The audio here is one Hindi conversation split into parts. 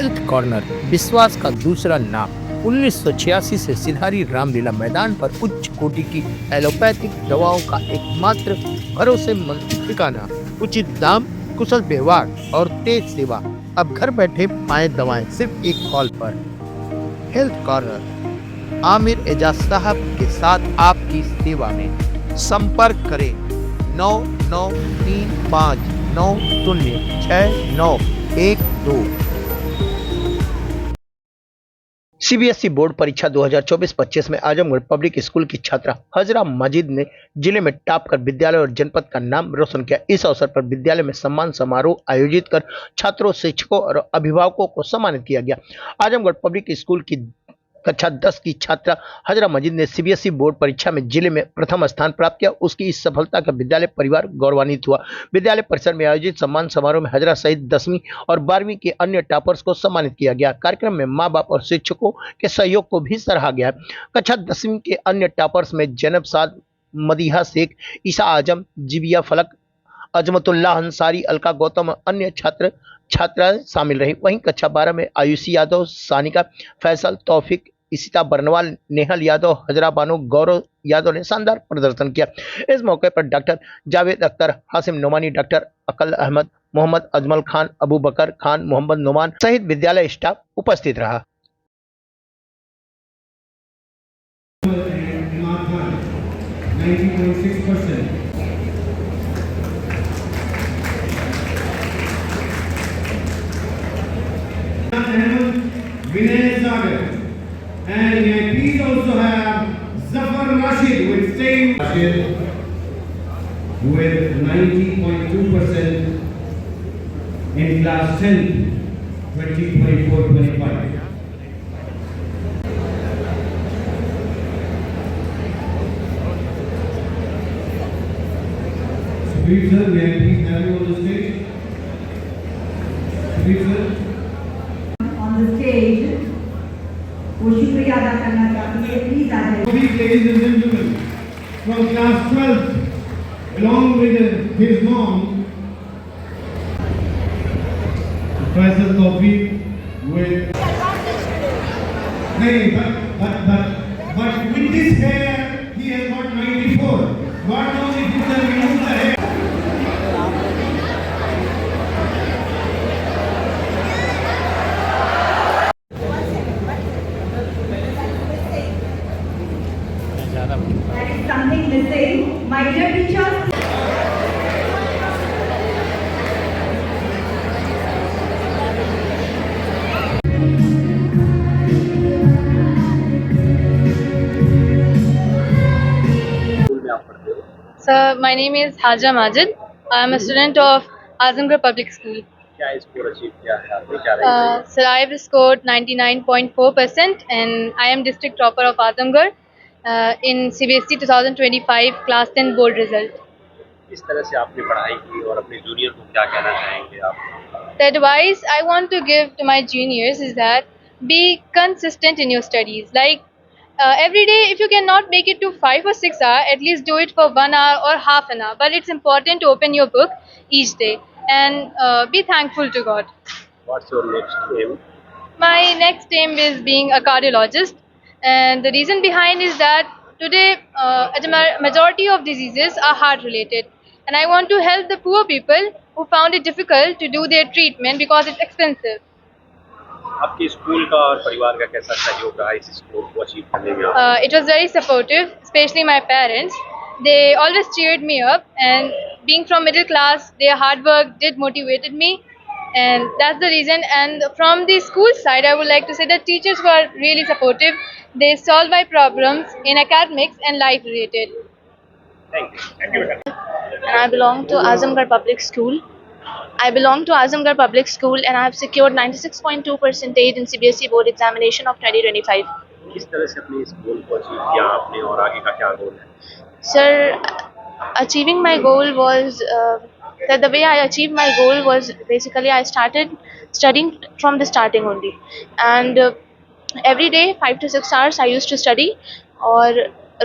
हेल्थ कॉर्नर विश्वास का दूसरा नाम। 1986 से सिधारी रामलीला मैदान पर उच्च कोटि की एलोपैथिक दवाओं का एकमात्र भरोसेमंद ठिकाना। उचित दाम, कुशल व्यवहार और तेज सेवा। अब घर बैठे पाए दवाएं सिर्फ एक कॉल पर। हेल्थ कॉर्नर, आमिर एजाज साहब के साथ आपकी सेवा में। संपर्क करें 9935906912। सीबीएसई बोर्ड परीक्षा 2024-25 में आजमगढ़ पब्लिक स्कूल की छात्रा हजरा माजिद ने जिले में टॉप कर विद्यालय और जनपद का नाम रोशन किया। इस अवसर पर विद्यालय में सम्मान समारोह आयोजित कर छात्रों, शिक्षकों और अभिभावकों को सम्मानित किया गया। आजमगढ़ पब्लिक स्कूल की कक्षा 10 की छात्रा हजरा मजिद ने सीबीएसई बोर्ड परीक्षा में जिले में प्रथम स्थान प्राप्त किया। उसकी इस सफलता का विद्यालय परिवार गौरवान्वित हुआ। विद्यालय परिसर में आयोजित सम्मान समारोह में हजरा सहित 10वीं और 12वीं के अन्य टॉपर्स को सम्मानित किया गया। कार्यक्रम में मां बाप और शिक्षकों के सहयोग को भी सराहा गया। कक्षा 10वीं के अन्य टॉपर्स में जैनब साद, मदीहा शेख, ईसा आजम, जिबिया फलक, अजमतुल्लाह अंसारी, अलका गौतम और अन्य छात्राएं शामिल रही। वहीं कक्षा 12 में आयुषी यादव, सानिका, फैसल, तौफिक, इशिता बरनवाल, नेहल यादव, हजरा बानो, गौरव यादव ने शानदार प्रदर्शन किया। इस मौके पर डॉक्टर जावेद अख्तर, हासिम नोमानी, डॉक्टर अकल अहमद, मोहम्मद अजमल खान, अबू बकर खान, मोहम्मद नोमान सहित विद्यालय स्टाफ उपस्थित रहा। And please also have Zafar Rashid with same with 90.2% in class 10, 2024-25. Please sir, may I please have you on the stage? Please sir. On the stage. वो शुक्रिया अदा करना चाहती है, प्लीज आ जाइए। Please, ladies and gentlemen, from class 12, along with his mom, Faisal Tawfiq with. But with this hair, he has got 94. God knows if you can remove the hair. There is something missing. My dear teachers. Sir, my name is Haja Majid. I am a student of Azamgarh Public School. क्या स्कोर अचीव किया है आपने, क्या रही है? Sir, I have scored 99.4% and I am district topper of Azamgarh in CBSE 2025 class 10 board result. किस तरह से आपने पढ़ाई की और अपने जूनियर को क्या कहना चाहेंगे आप? The advice I want to give to my juniors is that be consistent in your studies. Like every day, if you cannot make it to 5 or 6 hours, at least do it for 1 hour or half an hour. But it's important to open your book each day and be thankful to God. What's your next aim? My next aim is being a cardiologist, and the reason behind is that today a majority of diseases are heart related, and I want to help the poor people who found it difficult to do their treatment because it's expensive. आपके स्कूल का और परिवार का कैसा सहयोग रहा इस स्कोर को अचीव करने में? It was very supportive, especially my parents. They always cheered me up, and being from middle class, their hard work did motivated me, and that's the reason. And from the school side, I would like to say that teachers were really supportive. They solved my problems in academics and life related. Thank you. Thank you. And I belong to Azamgarh Public School. and I have secured 96.2% in CBSE board examination of 2025. किस तरह से अपने इस गोल को अचीव किया आपने और आगे का क्या गोल है? Sir, achieving my goal was the way I achieved my goal was basically I started studying from the starting only, and every day 5 to 6 hours I used to study, और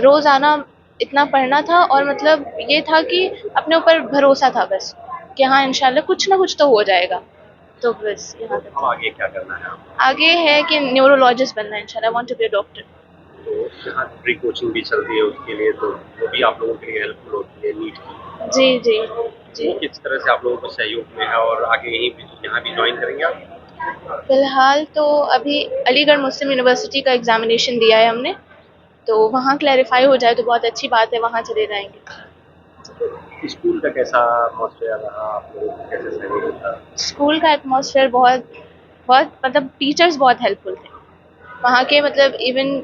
रोज़ाना इतना पढ़ना था, और मतलब ये था कि अपने ऊपर भरोसा था बस कि हाँ इंशाल्लाह कुछ ना कुछ तो हो जाएगा। तो बस यहाँ तक। अब आगे क्या करना है आपको? आगे है कि न्यूरोलॉजिस्ट बनना है इंशाल्लाह। I want to be a doctor. तो यहाँ प्री कोचिंग भी चल रही है उसके लिए, तो वो भी आप लोगों के लिए हेल्पफुल होती है नीट की। जी जी जी। वो किस तरह से आप लोगों को सहयोग में है और आगे यहाँ भी ज्वाइन करेंगे आप? फिलहाल तो अभी अलीगढ़ मुस्लिम यूनिवर्सिटी का एग्जामिनेशन दिया है हमने, तो वहाँ क्लैरिफाई हो जाए तो बहुत अच्छी बात है, वहाँ चले जाएंगे। स्कूल का कैसा एटमॉस्फेयर रहा, आप लोगों को कैसे सहयोग था? स्कूल का एटमॉस्फेयर बहुत बहुत मतलब टीचर्स बहुत हेल्पफुल थे वहाँ के, मतलब इवन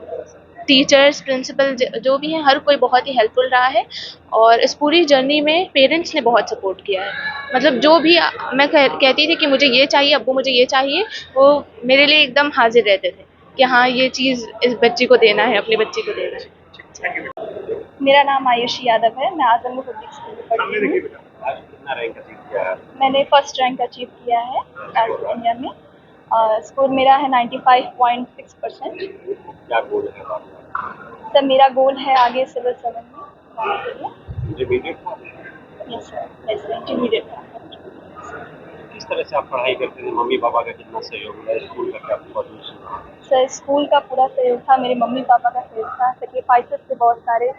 टीचर्स प्रिंसिपल जो भी हैं हर कोई बहुत ही हेल्पफुल रहा है। और इस पूरी जर्नी में पेरेंट्स ने बहुत सपोर्ट किया है। मतलब जो भी मैं कहती थी कि मुझे ये चाहिए अब्बू, मुझे ये चाहिए, वो मेरे लिए एकदम हाजिर रहते थे कि हाँ ये चीज़ इस बच्ची को देना है, अपनी बच्ची को देना है। मेरा नाम आयुषी यादव है। मैं आजमगढ़ पब्लिक स्कूल में पढ़ती हूँ। आज कितना रैंक अचीव किया है? मैंने फर्स्ट रैंक अचीव किया है एज इंडिया में। स्कोर मेरा है 95.6%। क्या गोल है आपका? सर मेरा गोल है आगे सिविल सर्वेंट में जाने के लिए। इंटरमीडिएट था? यस सर इंटरमीडिएट था। किस तरह से आप पढ़ाई करते थे? मम्मी पापा का कितना सहयोग मिला? स्कूल का क्या कंट्रीब्यूशन रहा? सर स्कूल का पूरा सहयोग था, मेरे मम्मी पापा का सहयोग था, सेक्रीफाइसेस थे बहुत सारे।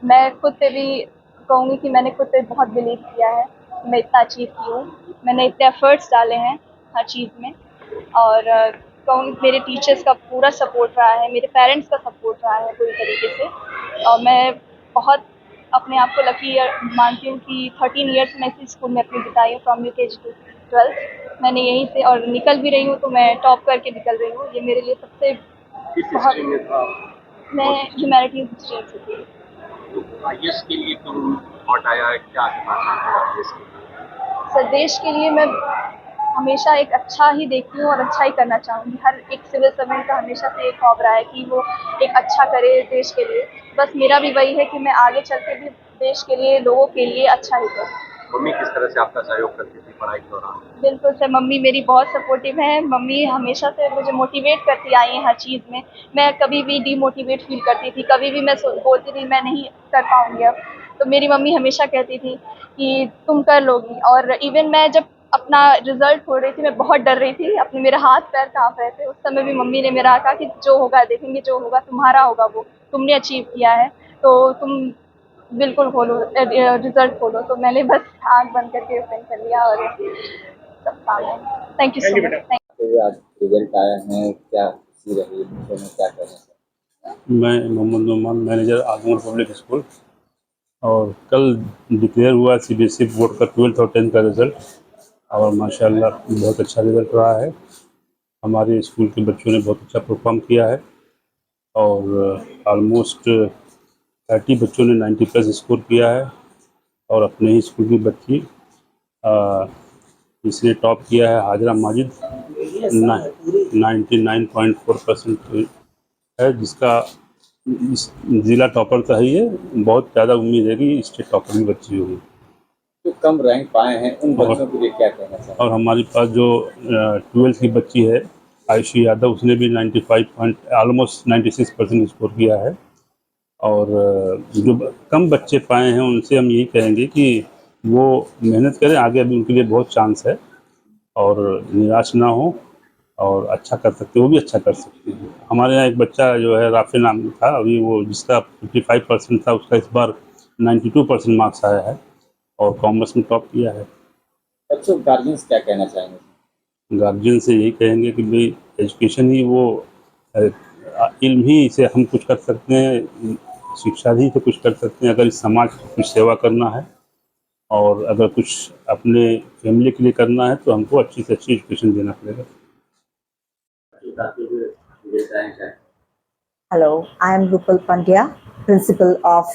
मैं खुद पे भी कहूँगी कि मैंने खुद पे बहुत बिलीव किया है, मैं इतना अचीव की हूँ। मैंने इतने एफर्ट्स डाले हैं हर चीज़ में, और कहूँगी मेरे टीचर्स का पूरा सपोर्ट रहा है, मेरे पेरेंट्स का सपोर्ट रहा है पूरी तरीके से। और मैं बहुत अपने आप को लकी मानती हूँ कि 13 ईयर्स मैं इसी स्कूल में अपनी बिताई हूँ, फ्रॉम UKG टू 12th मैंने यहीं से, और निकल भी रही हूँ तो मैं टॉप करके निकल रही हूँ। ये मेरे लिए सबसे किस बहुत, स्ट्रीम में था? मैं ह्यूमैनिटीज़ स्ट्रीम से थी। तो IAS के लिए क्यों थॉट आया है? क्या करना चाहते हैं IAS के लिए? सर देश के लिए मैं हमेशा एक अच्छा ही देखती हूँ और अच्छा ही करना चाहूँगी। हर एक सिविल सर्वेंट का हमेशा से एक ख्वाब रहा है कि वो एक अच्छा करे देश के लिए। बस मेरा भी वही है कि मैं आगे चल के भी देश के लिए, लोगों के लिए अच्छा ही करूँ। मम्मी किस तरह से आपका सहयोग करती थी पढ़ाई के दौरान? बिल्कुल सर, मम्मी मेरी बहुत सपोर्टिव है। मम्मी हमेशा से मुझे मोटिवेट करती आई हैं हर चीज़ में। मैं कभी भी डीमोटिवेट फील करती थी, कभी भी मैं बोलती थी मैं नहीं कर पाऊँगी अब, तो मेरी मम्मी हमेशा कहती थी कि तुम कर लोगी। और इवन मैं जब अपना रिजल्ट छोड़ रही थी, मैं बहुत डर रही थी, अपने मेरे हाथ पैर काँप रहे थे। उस समय भी मम्मी ने मेरा कहा कि जो होगा देखेंगे, जो होगा तुम्हारा होगा, वो तुमने अचीव किया है तो तुम बिल्कुल खोलो, रिजल्ट खोलो। तो मैंने बस आँख बंद करके ओपन कर लिया और सब काम है। Thank you so much. तो आज रिजल्ट आया है, क्या खुशी रही, बच्चों में क्या कहना चाहिए? मैं Mohammad Numan, manager Azamgarh public school. और कल डिक्लेयर हुआ CBSE बोर्ड का 12th और 10th का रिज़ल्ट, और माशाल्लाह बहुत अच्छा रिज़ल्ट रहा है। हमारे स्कूल के बच्चों ने बहुत अच्छा परफॉर्म किया है, और ऑलमोस्ट 30 बच्चों ने 90+ स्कोर किया है। और अपने ही स्कूल की बच्ची इसने टॉप किया है, हाजरा माजिद, 99.4% है, जिसका इस ज़िला टॉपर का ही है। बहुत ज़्यादा उम्मीद है कि स्टेट टॉपर की बच्ची होगी। जो कम रैंक पाए हैं उन बच्चों के लिए क्या कहना चाहिए? और हमारे पास जो 12th की बच्ची है आयुषी यादव, उसने भी ऑलमोस्ट 96% स्कोर किया है। और जो कम बच्चे पाए हैं उनसे हम यही कहेंगे कि वो मेहनत करें, आगे अभी उनके लिए बहुत चांस है, और निराश ना हो, और अच्छा कर सकते, वो भी अच्छा कर सकते हैं। हमारे यहाँ एक बच्चा जो है राफे नाम था, अभी वो जिसका 55% था, उसका इस बार 92% मार्क्स आया है और कॉमर्स में टॉप किया है। बच्चों गार्जियंस क्या कहना चाहेंगे? गार्जियन से यही कहेंगे कि भाई एजुकेशन ही वो इल्म ही से हम कुछ कर सकते हैं, शिक्षा ही से कुछ कर सकते हैं। अगर इस समाज की कुछ सेवा करना है और अगर कुछ अपने फैमिली के लिए करना है तो हमको अच्छी से अच्छी एजुकेशन देना पड़ेगा। Hello, I am Rupal Pandya, principal of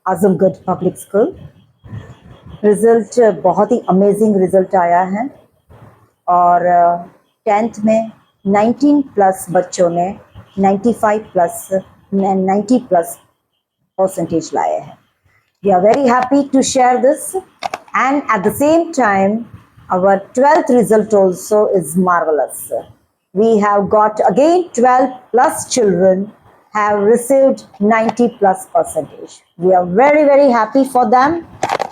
Azamgarh Public School. Result बहुत ही अमेजिंग रिज़ल्ट आया है, और 10th में 19+ बच्चों ने 90+ लाए हैं। We are very happy to share this, and at the same time our 12th result also is marvelous. We have got again 12+ children have received 90+%. We are very very happy for them.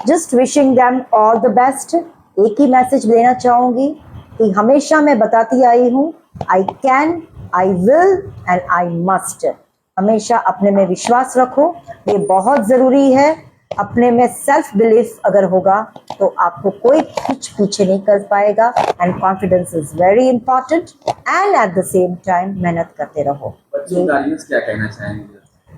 Just wishing them all the best. एक ही मैसेज देना चाहूँगी कि हमेशा मैं बताती आई हूँ, I can, I will and I must. हमेशा अपने में विश्वास रखो, ये बहुत ज़रूरी है। अपने में सेल्फ बिलीफ अगर होगा तो आपको कोई कुछ पीछे नहीं कर पाएगा। And confidence is very important and at the same time मेहनत करते रहो। बच्चों गार्जियंस क्या कहना चाहेंगे?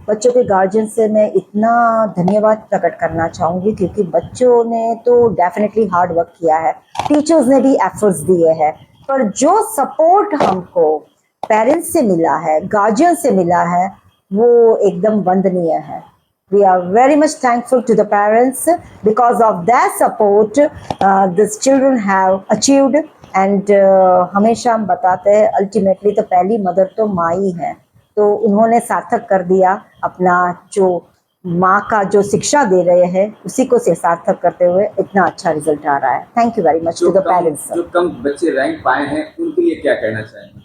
बच्चों के गार्जियन से मैं इतना धन्यवाद प्रकट करना चाहूँगी क्योंकि बच्चों ने तो डेफिनेटली हार्ड वर्क किया है, टीचर्स ने भी एफर्ट्स दिए हैं, पर जो सपोर्ट हमको पेरेंट्स से मिला है, गार्जियन से मिला है, वो एकदम वंदनीय है। We are very much thankful to the parents because of their support these children have achieved and हमेशा हम बताते हैं अल्टीमेटली तो पहली मदर तो माँ ही है, तो उन्होंने सार्थक कर दिया अपना जो माँ का जो शिक्षा दे रहे हैं उसी को सार्थक करते हुए इतना अच्छा रिजल्ट आ रहा है। Thank you very much to the parents. जो कम बच्चे रैंक पाए हैं उनके लिए क्या कहना चाहेंगे?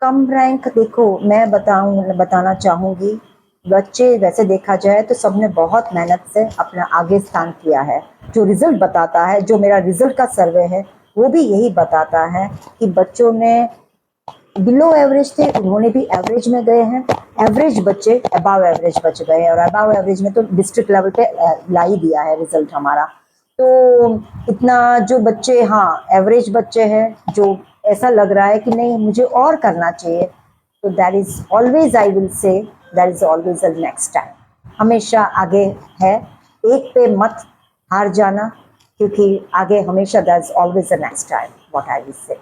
कम रैंक देखो मैं बताना चाहूँगी, बच्चे वैसे देखा जाए तो सबने बहुत मेहनत से अपना आगे स्थान किया है। जो रिजल्ट बताता है, जो मेरा रिजल्ट का सर्वे है वो भी यही बताता है कि बच्चों ने बिलो एवरेज थे, उन्होंने भी एवरेज में गए हैं, एवरेज बच्चे अबाव एवरेज बच गए हैं और अबाव एवरेज में तो डिस्ट्रिक्ट लेवल पे ला ही दिया है रिजल्ट हमारा। तो इतना जो बच्चे हाँ एवरेज बच्चे हैं, जो ऐसा लग रहा है कि नहीं मुझे और करना चाहिए, तो that is always I will say that is always the next time. हमेशा आगे है, एक पे मत हार जाना क्योंकि आगे हमेशा that is always the next time what I will say.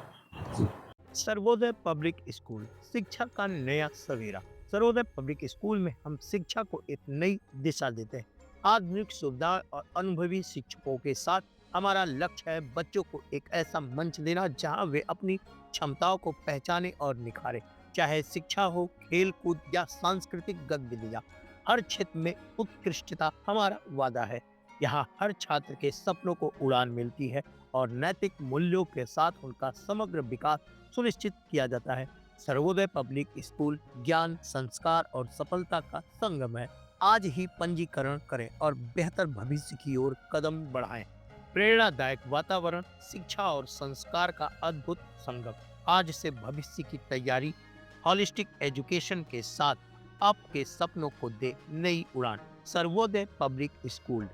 Sarvodaya public school, शिक्षा का नया सवेरा। सर्वोदय पब्लिक स्कूल में हम शिक्षा को एक नई दिशा देते हैं। आधुनिक सुविधाएं और अनुभवी शिक्षकों के साथ हमारा लक्ष्य है बच्चों को एक ऐसा मंच देना जहां वे अपनी क्षमताओं को पहचाने और निखारे। चाहे शिक्षा हो, खेल कूद या सांस्कृतिक गतिविधियां, हर क्षेत्र में उत्कृष्टता हमारा वादा है। यहाँ हर छात्र के सपनों को उड़ान मिलती है और नैतिक मूल्यों के साथ उनका समग्र विकास सुनिश्चित किया जाता है। सर्वोदय पब्लिक स्कूल ज्ञान, संस्कार और सफलता का संगम है। आज ही पंजीकरण करें और बेहतर भविष्य की ओर कदम बढ़ाएं। प्रेरणादायक वातावरण, शिक्षा और संस्कार का अद्भुत संगम। आज से भविष्य की तैयारी होलिस्टिक एजुकेशन के साथ आपके सपनों को दे नई उड़ान। Sarvodaya public school.